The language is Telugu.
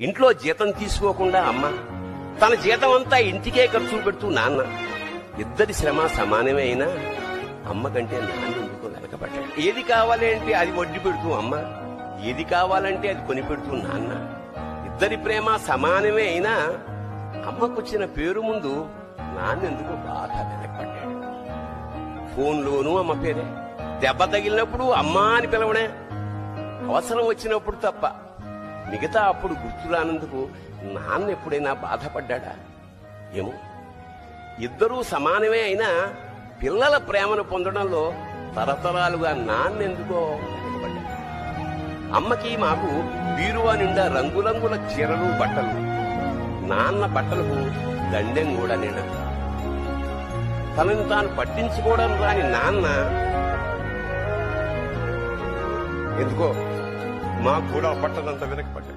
ఇంట్లో జీతం తీసుకోకుండా అమ్మ, తన జీతం అంతా ఇంటికే ఖర్చు పెడుతూ నాన్న, ఇద్దరి శ్రమ సమానమే అయినా అమ్మ కంటే నాన్న ఎందుకో వెనకబడ్డాడు. ఏది కావాలి అంటే అది వడ్డీ పెడుతూ అమ్మ, ఏది కావాలంటే అది కొని పెడుతూ నాన్న, ఇద్దరి ప్రేమ సమానమే అయినా అమ్మకొచ్చిన పేరు ముందు నాన్నెందుకు బాగా వెనకబడ్డాడు. ఫోన్లోనూ అమ్మ పేరే, దెబ్బ తగిలినప్పుడు అమ్మా అని పిలవడే, అవసరం వచ్చినప్పుడు తప్ప మిగతా అప్పుడు గుర్తురానందుకు నాన్న ఎప్పుడైనా బాధపడ్డా? ఏమో, ఇద్దరూ సమానమే అయినా పిల్లల ప్రేమను పొందడంలో తరతరాలుగా నాన్నెందుకో వెనకబడ్డాడు. అమ్మకి మాకు బీరువా నిండా రంగురంగుల చీరలు బట్టలు, నాన్న బట్టలకు దండెం కూడా నిండా. తనని తాను పట్టించుకోవడం రాని నాన్న ఎందుకో మాకు కూడా పట్టదంత వెనకబడ్డాడు.